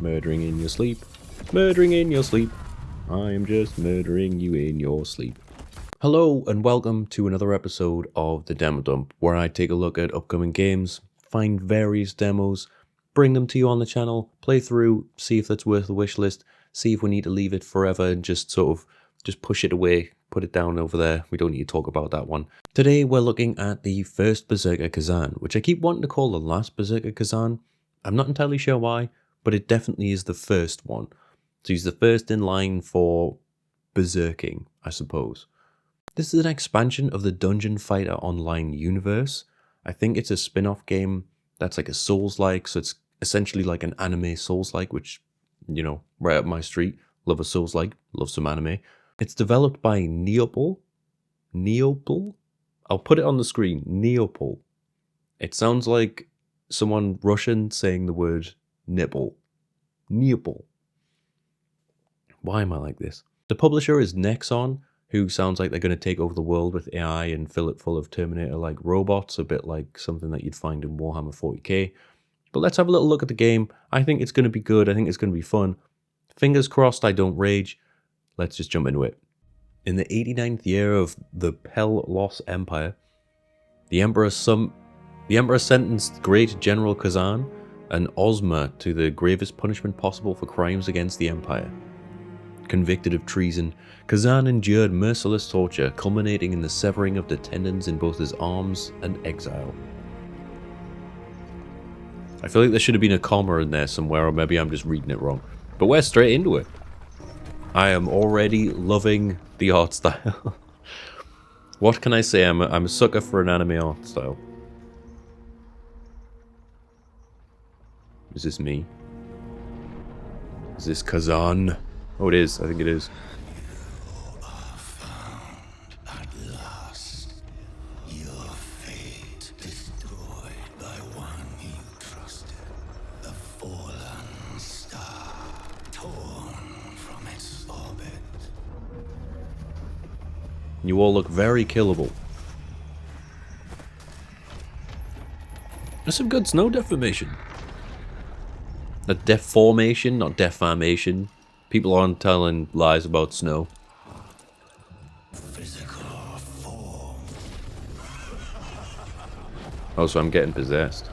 Murdering in your sleep. Murdering in your sleep. I'm just murdering you in your sleep. Hello and welcome to another episode of the Demo Dump, where I take a look at upcoming games, find various demos, bring them to you on the channel, play through, see if that's worth the wish list, see if we need to leave it forever and just push it away, put it down over there. We don't need to talk about that one. Today we're looking at the first Berserker Khazan, which I keep wanting to call the last Berserker Khazan. I'm not entirely sure why, but it definitely is the first one. So he's the first in line for Berserking, I suppose. This is an expansion of the Dungeon Fighter Online universe. I think it's a spin-off game that's like a Souls-like, so it's essentially like an anime Souls-like, which, you know, right up my street. Love a Souls-like, love some anime. It's developed by Neopol. Neopol? I'll put it on the screen. Neopol. It sounds like someone Russian saying the word nipple. Neopol. Why am I like this? The publisher is Nexon, who sounds like they're going to take over the world with AI and fill it full of Terminator-like robots, a bit like something that you'd find in Warhammer 40k. But let's have a little look at the game. I think it's going to be good. I think it's going to be fun. Fingers crossed I don't rage. Let's just jump into it. In the 89th year of the Pel-Los Empire, the Emperor sentenced Great General Khazan and Ozma to the gravest punishment possible for crimes against the Empire. Convicted of treason, Khazan endured merciless torture, culminating in the severing of the tendons in both his arms and exile. I feel like there should have been a comma in there somewhere, or maybe I'm just reading it wrong. But we're straight into it. I am already loving the art style. What can I say? I'm a sucker for an anime art style. Is this me? Is this Khazan? Oh, it is. I think it is. You are found at last. Your fate destroyed by one you trusted. The fallen star, torn from its orbit. You all look very killable. There's some good snow deformation. Not deformation, not defamation. People aren't telling lies about snow. Physical form. Oh, so I'm getting possessed.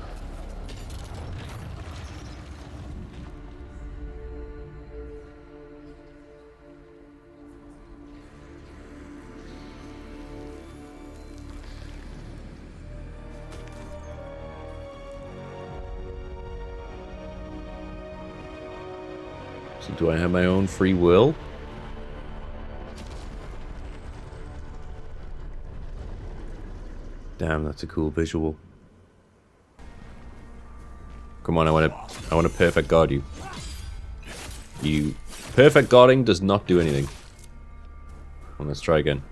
So do I have my own free will? Damn, that's a cool visual. Come on, I want to perfect guard you. You perfect guarding does not do anything. Well, let's try again.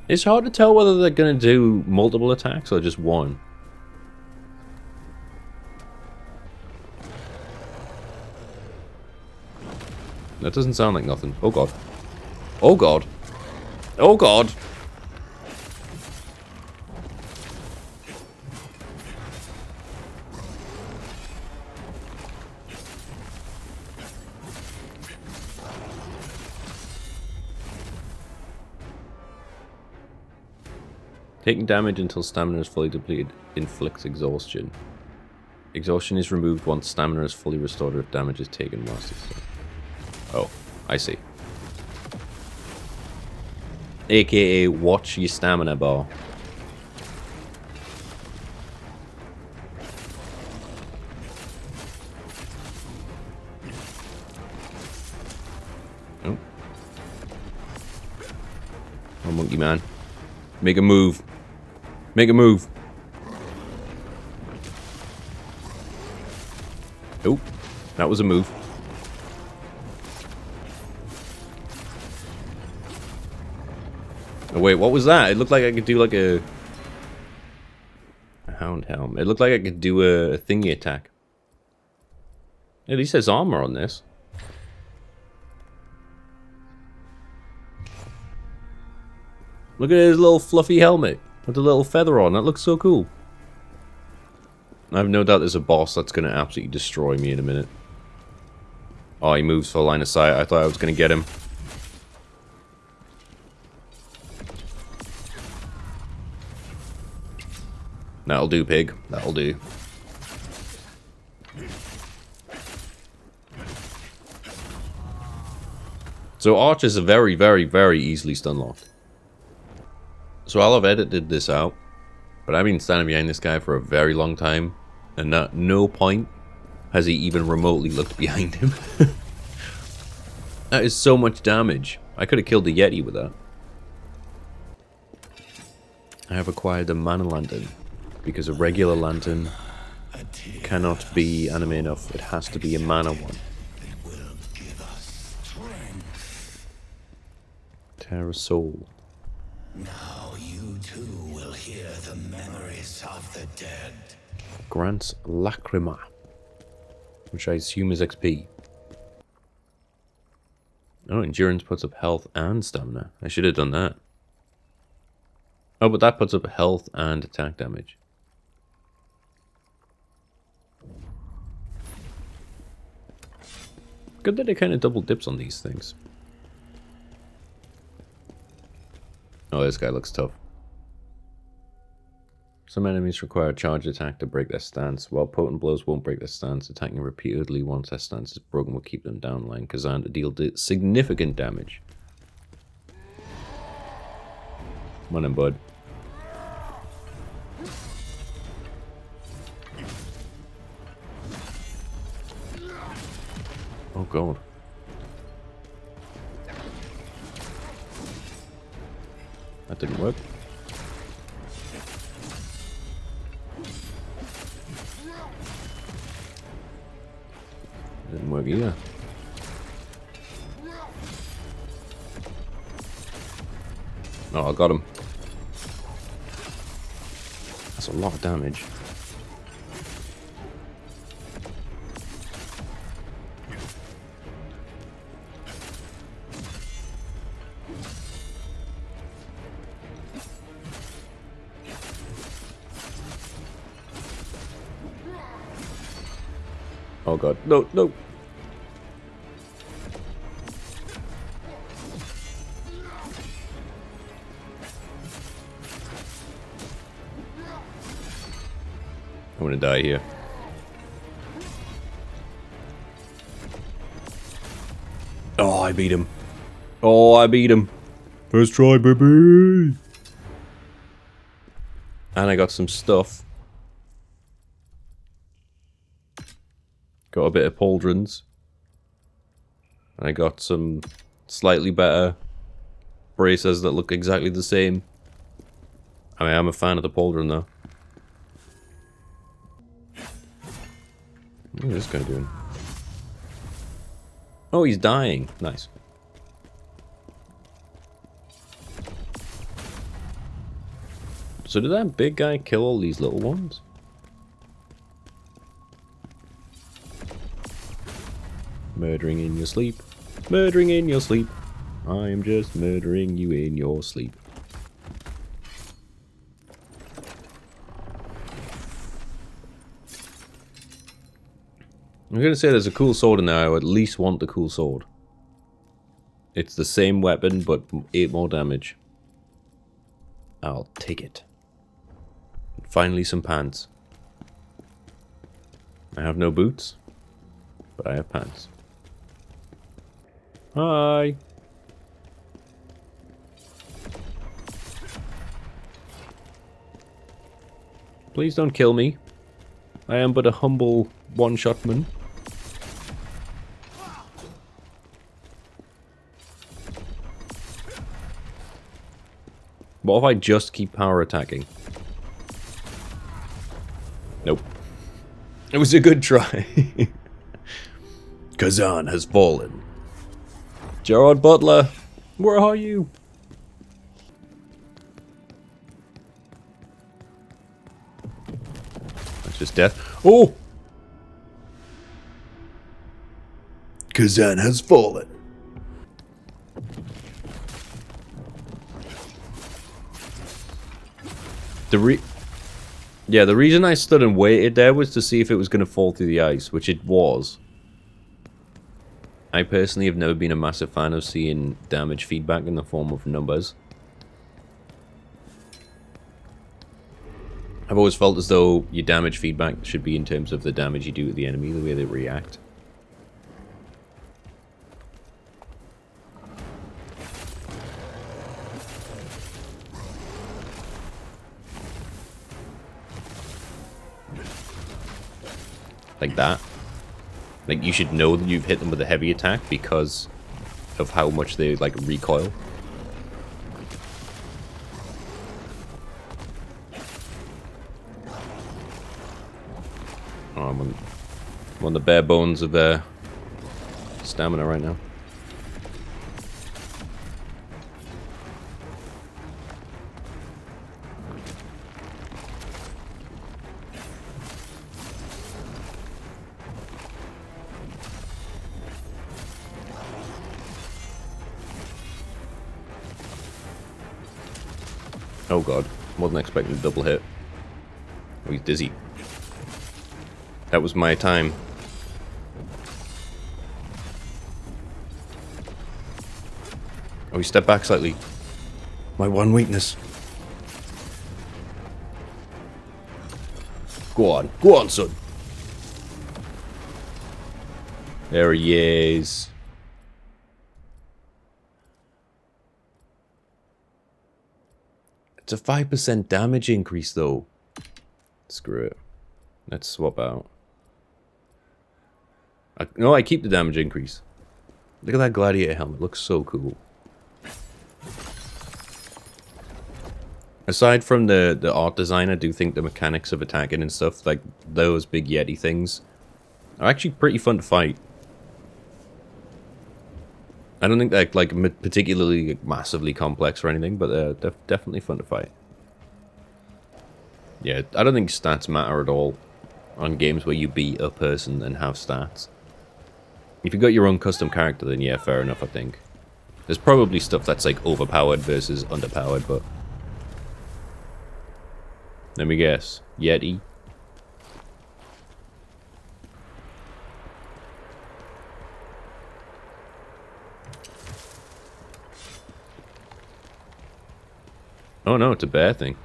It's hard to tell whether they're going to do multiple attacks or just one. That doesn't sound like nothing. Oh god. Oh god. Oh god. Taking damage until stamina is fully depleted inflicts exhaustion. Exhaustion is removed once stamina is fully restored if damage is taken whilst it's still. Oh, I see. AKA watch your stamina bar. Oh. Oh, monkey man. Make a move. Make a move. Oh, that was a move. Oh wait, what was that? It looked like I could do like a hound helm. It looked like I could do a thingy attack. At least there's armor on this. Look at his little fluffy helmet with a little feather on. That looks so cool. I have no doubt there's a boss that's going to absolutely destroy me in a minute. Oh, he moves for line of sight. I thought I was going to get him. That'll do, pig. That'll do. So archers are very, very, very easily stun locked. So I'll have edited this out, but I've been standing behind this guy for a very long time, and at no point has he even remotely looked behind him. That is so much damage. I could have killed the Yeti with that. I have acquired a mana lantern, because a regular lantern cannot be anime enough. It has to be a mana one. Terra Soul. Now you too will hear the memories of the dead. Grants Lacrima, which I assume is XP. Oh, endurance puts up health and stamina. I should have done that. Oh, but that puts up health and attack damage. Good that it kind of double dips on these things. Oh, this guy looks tough. Some enemies require a charged attack to break their stance, while potent blows won't break their stance. Attacking repeatedly once their stance is broken will keep them down, allowing Khazan to deal significant damage. Come on in, bud. Oh god. That didn't work. Didn't work either. Oh, I got him. That's a lot of damage. Oh god, no, no! I'm gonna die here. Oh, I beat him. Oh, I beat him. First try, baby! And I got some stuff. Got a bit of pauldrons. And I got some slightly better bracers that look exactly the same. I mean, I'm a fan of the pauldron though. What is this guy doing? Oh, he's dying. Nice. So did that big guy kill all these little ones? Murdering in your sleep. Murdering in your sleep. I am just murdering you in your sleep. I'm gonna say there's a cool sword in there. I would at least want the cool sword. It's the same weapon, but 8 more damage. I'll take it. And finally, some pants. I have no boots, but I have pants. Hi. Please don't kill me. I am but a humble one-shotman. What if I just keep power attacking? Nope. It was a good try. Khazan has fallen. Gerard Butler, where are you? That's just death. Oh! Khazan has fallen. Yeah, the reason I stood and waited there was to see if it was going to fall through the ice, which it was. I personally have never been a massive fan of seeing damage feedback in the form of numbers. I've always felt as though your damage feedback should be in terms of the damage you do to the enemy, the way they react. Like that. Like, you should know that you've hit them with a heavy attack because of how much they, like, recoil. Oh, I'm on the bare bones of stamina right now. Oh god, wasn't expecting a double hit. Oh, he's dizzy. That was my time. Oh, he stepped back slightly. My one weakness. Go on, son. There he is. It's a 5% damage increase, though. Screw it. Let's swap out. No, I keep the damage increase. Look at that gladiator helmet. It looks so cool. Aside from the art design, I do think the mechanics of attacking and stuff, like those big Yeti things, are actually pretty fun to fight. I don't think they're like particularly massively complex or anything, but they're definitely fun to fight. Yeah, I don't think stats matter at all on games where you beat a person and have stats. If you got your own custom character, then yeah, fair enough, I think. There's probably stuff that's like overpowered versus underpowered, but... Let me guess. Yeti? Oh no, it's a bear thing.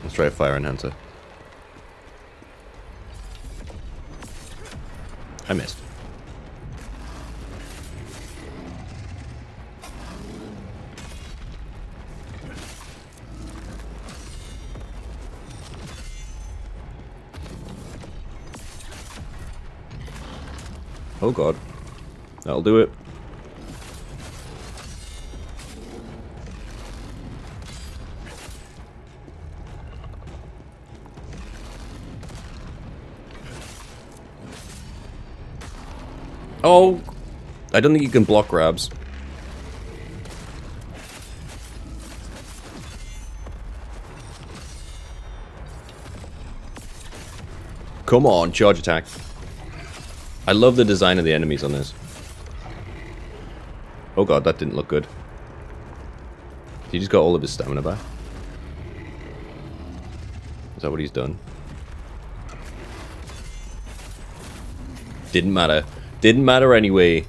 Let's try a fire enhancer. I missed. Oh god. That'll do it. Oh! I don't think you can block grabs. Come on, charge attack. I love the design of the enemies on this. Oh god, that didn't look good. He just got all of his stamina back. Is that what he's done? Didn't matter. Didn't matter anyway.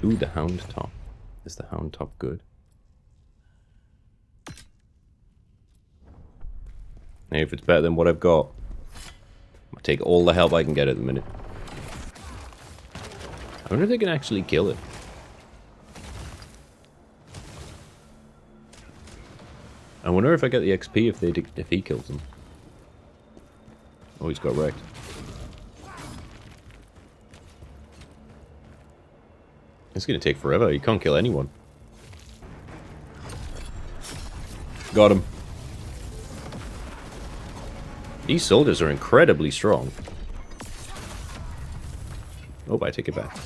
Ooh, the Hound Top. Is the Hound Top good? Hey, if it's better than what I've got, I'll take all the help I can get at the minute. I wonder if they can actually kill it. I wonder if I get the XP if he kills them. Oh, he's got wrecked. It's gonna take forever. You can't kill anyone. Got him. These soldiers are incredibly strong. Oh, I take it back.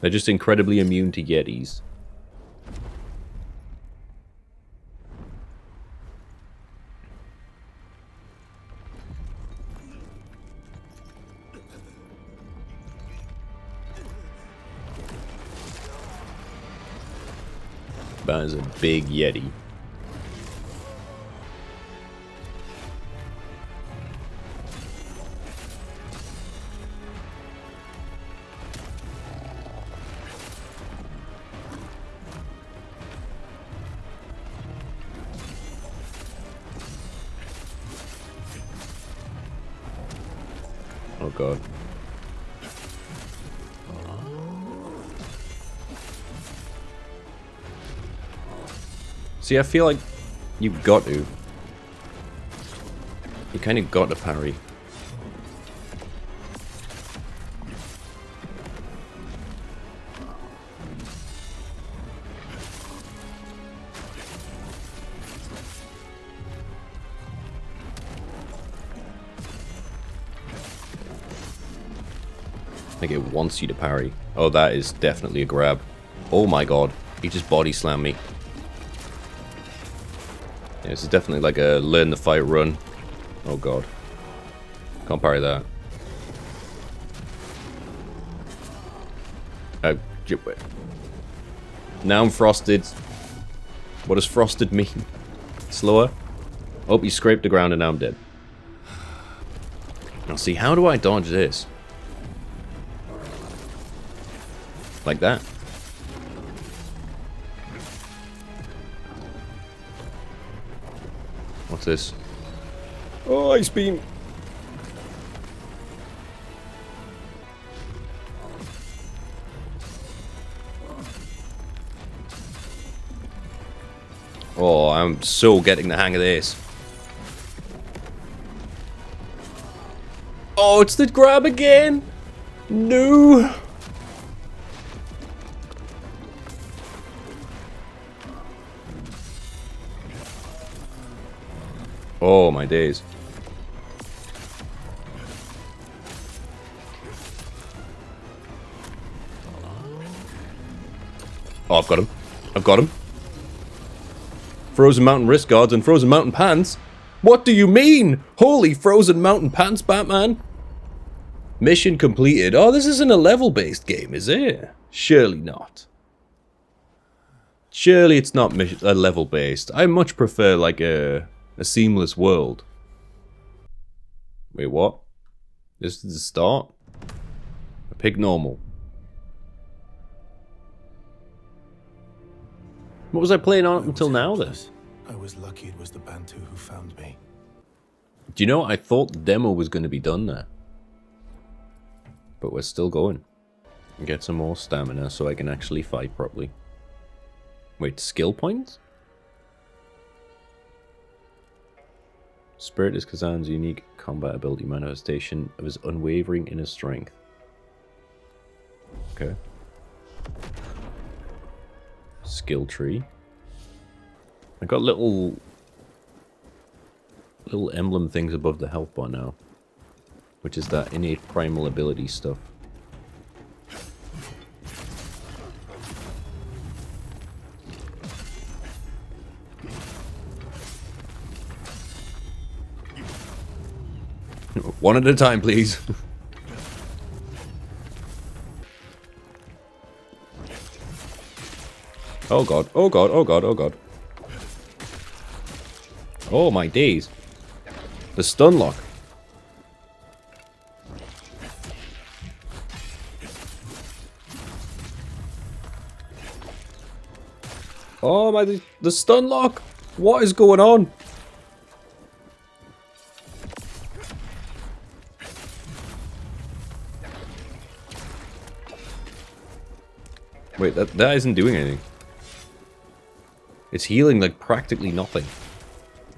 They're just incredibly immune to Yetis. That is a big Yeti. Oh god. See, I feel like you've got to. You kind of got to parry. I think it wants you to parry. Oh, that is definitely a grab. Oh my god. He just body slammed me. Yeah, this is definitely like a learn the fight run. Oh god. Can't parry that. Now I'm frosted. What does frosted mean? Slower? Oh, you scraped the ground and now I'm dead. Now see, how do I dodge this? Like that. What's this? Oh, ice beam! Oh, I'm so getting the hang of this. Oh, it's the grab again! No! Oh, my days. Oh, I've got him. I've got him. Frozen Mountain wrist guards and Frozen Mountain pants? What do you mean? Holy Frozen Mountain pants, Batman! Mission completed. Oh, this isn't a level-based game, is it? Surely not. Surely it's not a level-based. I much prefer, like, a seamless world. Wait, what? This is the start? I pick normal. What was I playing on up until now, then? I was lucky it was the Bantu who found me. Do you know, I thought the demo was going to be done there. But we're still going. Get some more stamina so I can actually fight properly. Wait, skill points? Spirit is Khazan's unique combat ability manifestation of his unwavering inner strength. Okay. Skill tree. I got little emblem things above the health bar now, which is that innate primal ability stuff. One at a time, please. Oh god, oh god, oh god, oh god. Oh my days. The stun lock. Oh my, the stun lock. What is going on? Wait, that isn't doing anything. It's healing like practically nothing.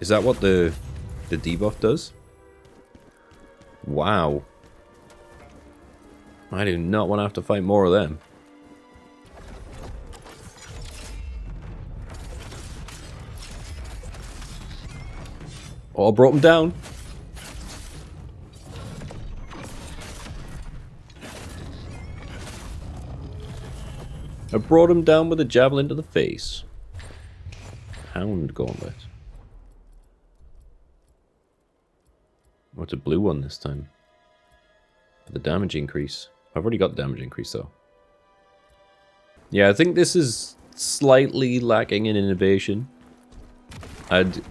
Is that what the debuff does? Wow. I do not want to have to fight more of them. Oh, I brought him down. I brought him down with a javelin to the face. Hound gauntlet. What's a blue one this time? For the damage increase. I've already got damage increase though. Yeah, I think this is slightly lacking in innovation. I'd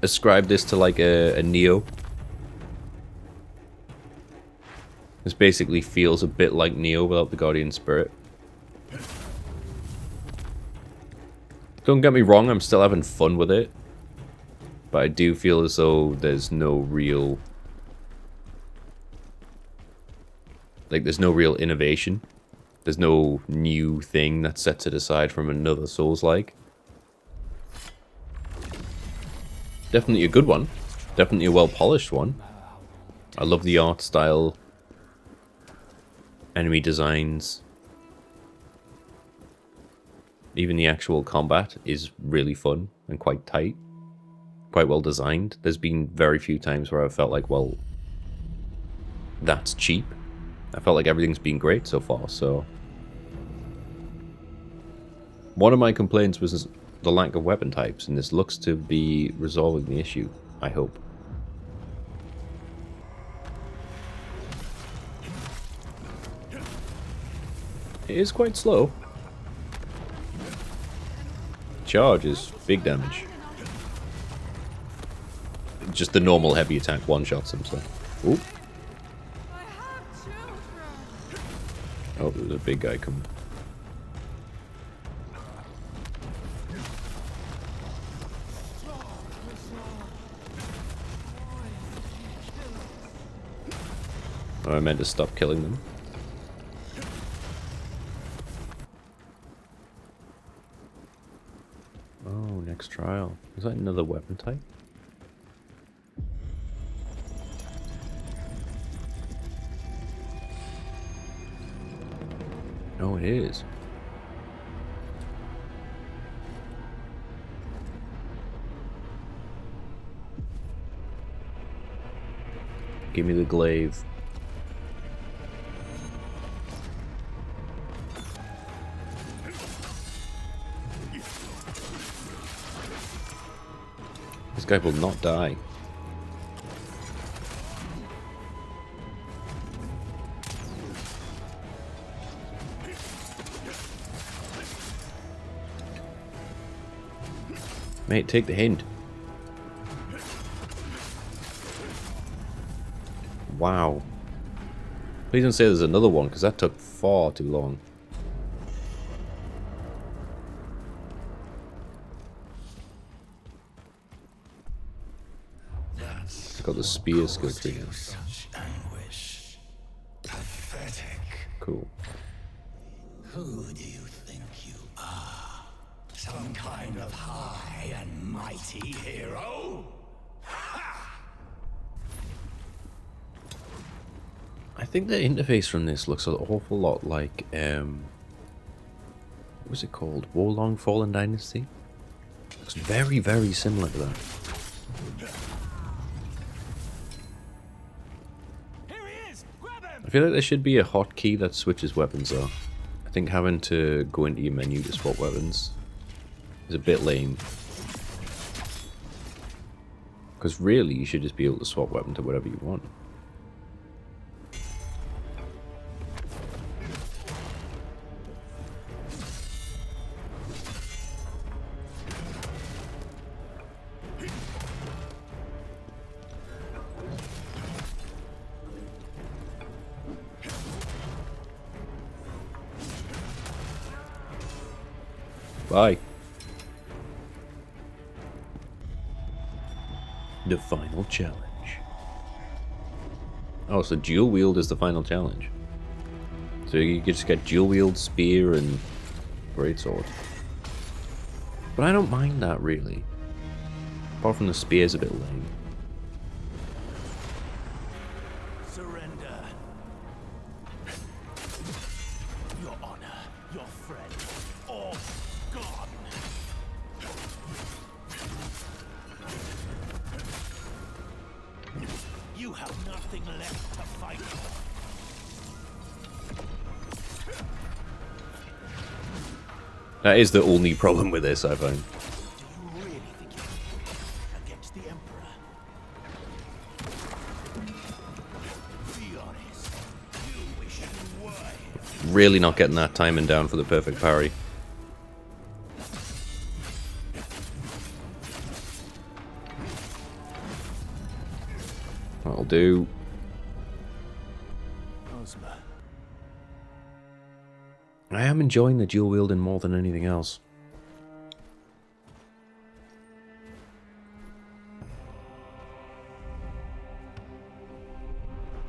ascribe this to like a Neo. This basically feels a bit like Neo without the Guardian Spirit. Don't get me wrong, I'm still having fun with it. But I do feel as though there's no real... like, there's no real innovation. There's no new thing that sets it aside from another Souls-like. Definitely a good one. Definitely a well-polished one. I love the art style. Enemy designs. Even the actual combat is really fun and quite tight. Quite well designed. There's been very few times where I've felt like, well, that's cheap. I felt like everything's been great so far, so... One of my complaints was the lack of weapon types, and this looks to be resolving the issue, I hope. It is quite slow. Charge is big damage. Just the normal heavy attack one-shots him, so... Ooh. Oh, there's a big guy coming. Oh, I meant to stop killing them. Oh, next trial. Is that another weapon type? Oh, it is. Give me the glaive. This guy will not die. Mate, take the hint. Wow. Please don't say there's another one, because that took far too long. Got the spear skill tree now. Such anguish. Pathetic. Cool. Who do you think you are? Some kind of high and mighty hero? I think the interface from this looks an awful lot like, what was it called? Wolong Fallen Dynasty? Looks very, very similar to that. I feel like there should be a hotkey that switches weapons though. I think having to go into your menu to swap weapons is a bit lame. Because really, you should just be able to swap weapon to whatever you want. Bye. The final challenge. Oh, so dual wield is the final challenge. So you just get dual wield, spear, and greatsword. But I don't mind that really. Apart from the spear's a bit lame. Surrender. Your honor, your friend, all gone. You have nothing left to fight for. That is the only problem with this, I find. Do you really think you can win against the Emperor? Be honest. You wish you were. Really not getting that timing down for the perfect parry. do. Ozma. I am enjoying the dual wielding more than anything else.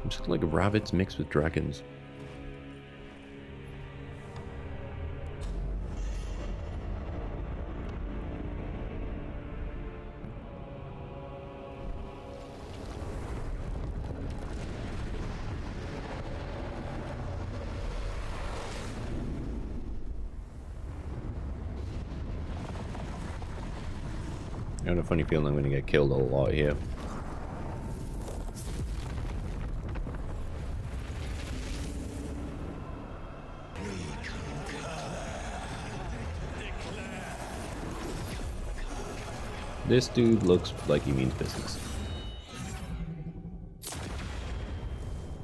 I'm just like rabbits mixed with dragons. I have a funny feeling I'm going to get killed a lot here. This dude looks like he means business.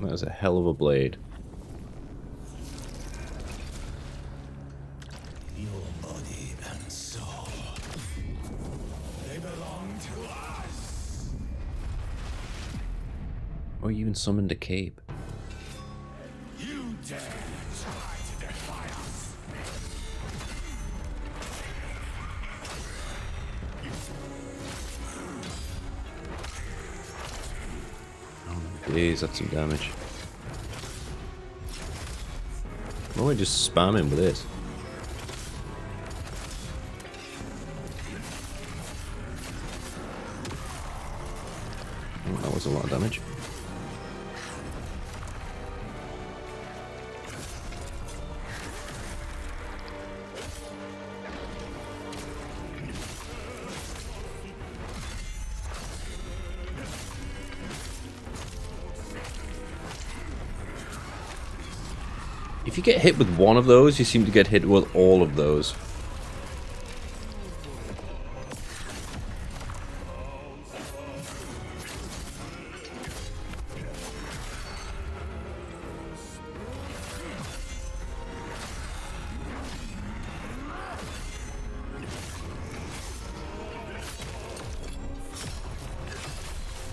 That is a hell of a blade. Your body and soul, they belong to us. Oh, you even summoned a cape. You dare try to defy us? Please, that's some damage. Why don't I just spam him with this? Oh, that was a lot of damage. If you get hit with one of those, you seem to get hit with all of those.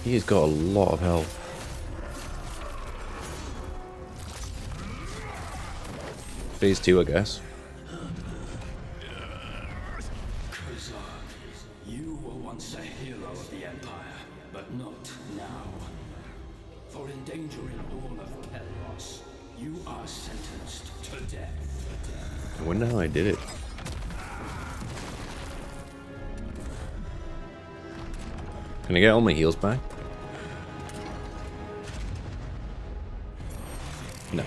He's got a lot of health. Phase 2, I guess. Khazan, you were once a hero of the Empire, but not now. For endangering all of Pelros, you are sentenced to death. I wonder how I did it. Can I get all my heals back? No.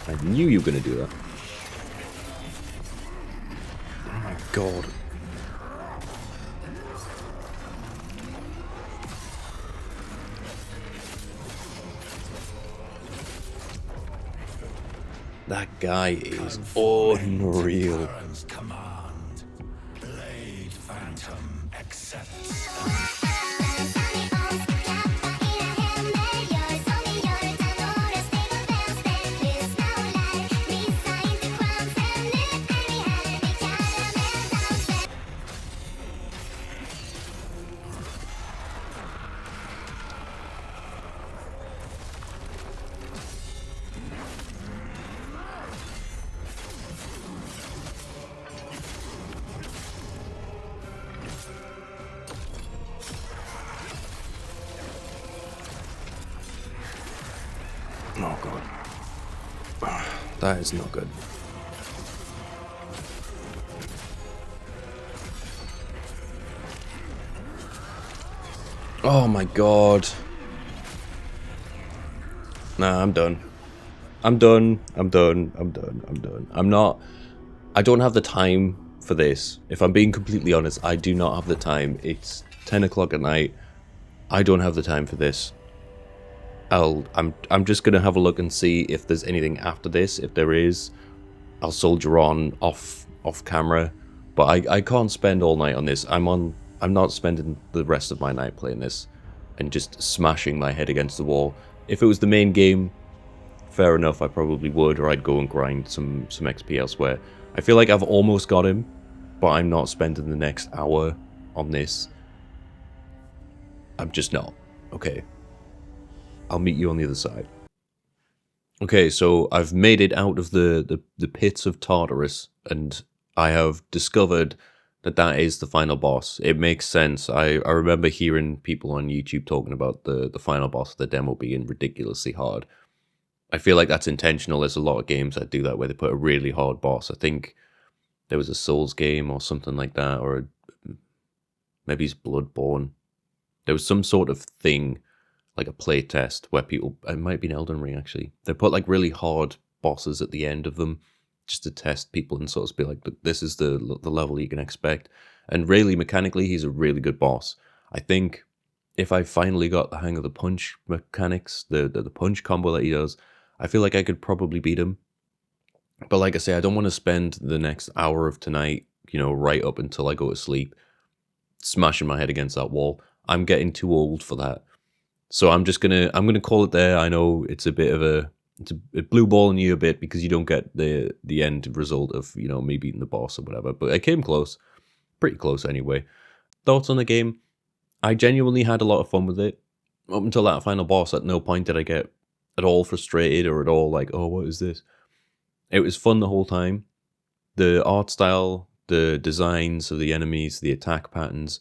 I knew you were going to do that. Oh my god. That guy is unreal. Baron's command. Blade Phantom accepts. Oh god. That is not good. Oh my god. Nah, I'm done. I'm done. I'm done. I'm done. I'm done. I'm not... I don't have the time for this. If I'm being completely honest, I do not have the time. It's 10 o'clock at night. I don't have the time for this. I'm just gonna have a look and see if there's anything after this. If there is, I'll soldier on off camera. But I can't spend all night on this. I'm not spending the rest of my night playing this and just smashing my head against the wall. If it was the main game, fair enough, I probably would, or I'd go and grind some XP elsewhere. I feel like I've almost got him, but I'm not spending the next hour on this. I'm just not. Okay. I'll meet you on the other side. Okay, so I've made it out of the pits of Tartarus, and I have discovered that that is the final boss. It makes sense. I remember hearing people on YouTube talking about the final boss of the demo being ridiculously hard. I feel like that's intentional. There's a lot of games that do that where they put a really hard boss. I think there was a Souls game or something like that, or maybe it's Bloodborne. There was some sort of thing, like a play test, where people, it might be an Elden Ring actually, they put like really hard bosses at the end of them just to test people and sort of be like, look, this is the level you can expect. And really, mechanically, he's a really good boss. I think if I finally got the hang of the punch mechanics, the punch combo that he does, I feel like I could probably beat him. But like I say, I don't want to spend the next hour of tonight, right up until I go to sleep, smashing my head against that wall. I'm getting too old for that. So I'm gonna call it there. I know it's a bit of a blue ball in you a bit because you don't get the end result of me beating the boss or whatever. But I came close, pretty close anyway. Thoughts on the game? I genuinely had a lot of fun with it up until that final boss. At no point did I get at all frustrated or at all like, oh, what is this? It was fun the whole time. The art style, the designs of the enemies, the attack patterns,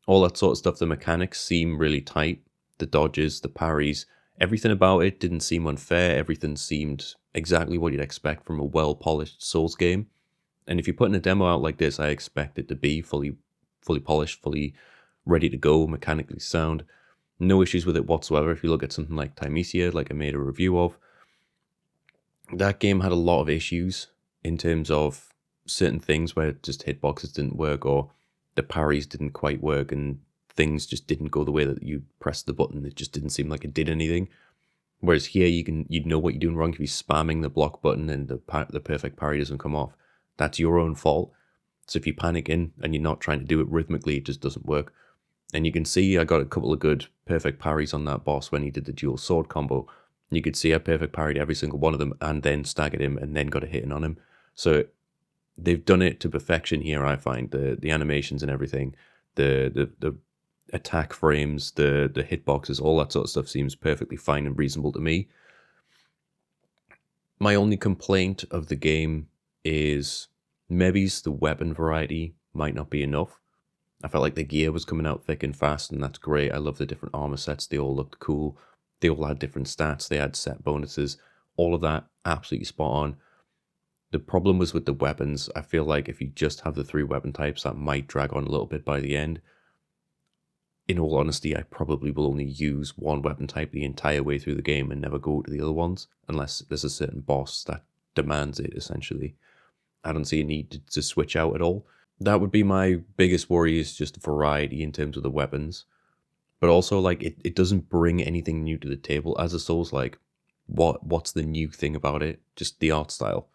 all that sort of stuff. The mechanics seem really tight. The dodges, the parries, everything about it didn't seem unfair. Everything seemed exactly what you'd expect from a well-polished Souls game. And if you're putting a demo out like this, I expect it to be fully polished, fully ready to go, mechanically sound. No issues with it whatsoever. If you look at something like Timecia, like I made a review of, that game had a lot of issues in terms of certain things where just hitboxes didn't work or the parries didn't quite work and things just didn't go the way that you pressed the button. It just didn't seem like it did anything. Whereas here, you'd know what you're doing wrong if you're spamming the block button and the perfect parry doesn't come off. That's your own fault. So if you panic in and you're not trying to do it rhythmically, it just doesn't work. And you can see I got a couple of good perfect parries on that boss when he did the dual sword combo. You could see I perfect parried every single one of them and then staggered him and then got a hit on him. So they've done it to perfection here, I find. The animations and everything, the attack frames, the hitboxes, all that sort of stuff seems perfectly fine and reasonable to me. My only complaint of the game is maybe the weapon variety might not be enough. I felt like the gear was coming out thick and fast, and that's great. I love the different armor sets. They all looked cool. They all had different stats. They had set bonuses. All of that, absolutely spot on. The problem was with the weapons. I feel like if you just have the 3 weapon types, that might drag on a little bit by the end. In all honesty, I probably will only use one weapon type the entire way through the game and never go to the other ones, unless there's a certain boss that demands it, essentially. I don't see a need to switch out at all. That would be my biggest worry, is just variety in terms of the weapons. But also, like, it doesn't bring anything new to the table. As a Souls, like, what's the new thing about it? Just the art style.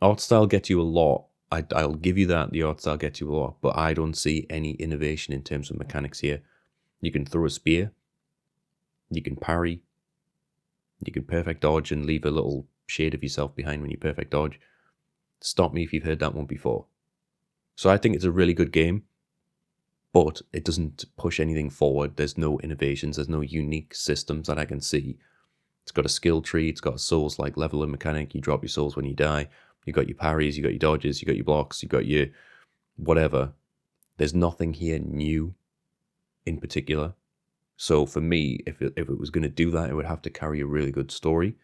Art style gets you a lot. I'll give you that, the art style gets you a lot, but I don't see any innovation in terms of mechanics here. You can throw a spear, you can parry, you can perfect dodge and leave a little shade of yourself behind when you perfect dodge. Stop me if you've heard that one before. So I think it's a really good game, but it doesn't push anything forward. There's no innovations, there's no unique systems that I can see. It's got a skill tree, it's got a Souls-like leveling mechanic. You drop your souls when you die. You got your parries, you got your dodges, you got your blocks, you got your whatever. There's nothing here new in particular. So for me, if it was going to do that, it would have to carry a really good story.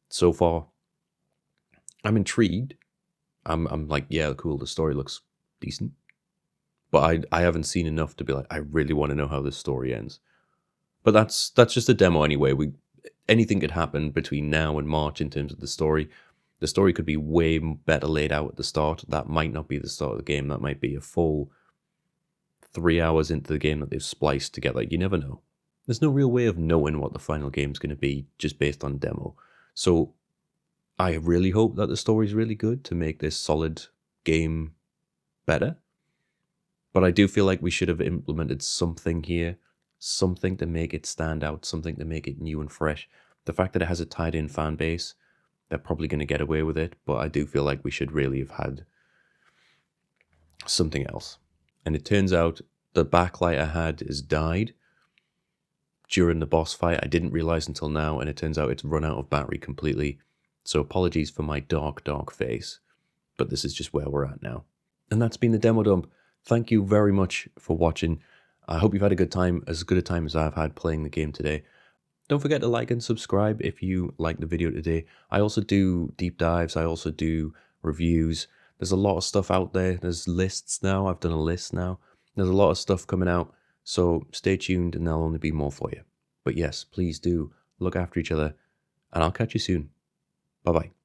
So far, I'm intrigued. I'm like, yeah, cool, the story looks decent. But I haven't seen enough to be like, I really want to know how this story ends. But that's just a demo anyway. Anything could happen between now and March in terms of the story. The story could be way better laid out at the start. That might not be the start of the game. That might be a full 3 hours into the game that they've spliced together. You never know. There's no real way of knowing what the final game's going to be just based on demo. So I really hope that the story's really good to make this solid game better. But I do feel like we should have implemented something here, something to make it stand out, something to make it new and fresh. The fact that it has a tied-in fan base, they're probably going to get away with it, but I do feel like we should really have had something else. And it turns out the backlight I had is died during the boss fight. I didn't realize until now, and it turns out it's run out of battery completely. So apologies for my dark face, but this is just where we're at now. And that's been the demo dump. Thank you very much for watching. I hope you've had a good time, as good a time as I've had playing the game today. Don't forget to like and subscribe if you like the video today. I also do deep dives. I also do reviews. There's a lot of stuff out there. There's lists now. I've done a list now. There's a lot of stuff coming out. So stay tuned and there'll only be more for you. But yes, please do look after each other, and I'll catch you soon. Bye-bye.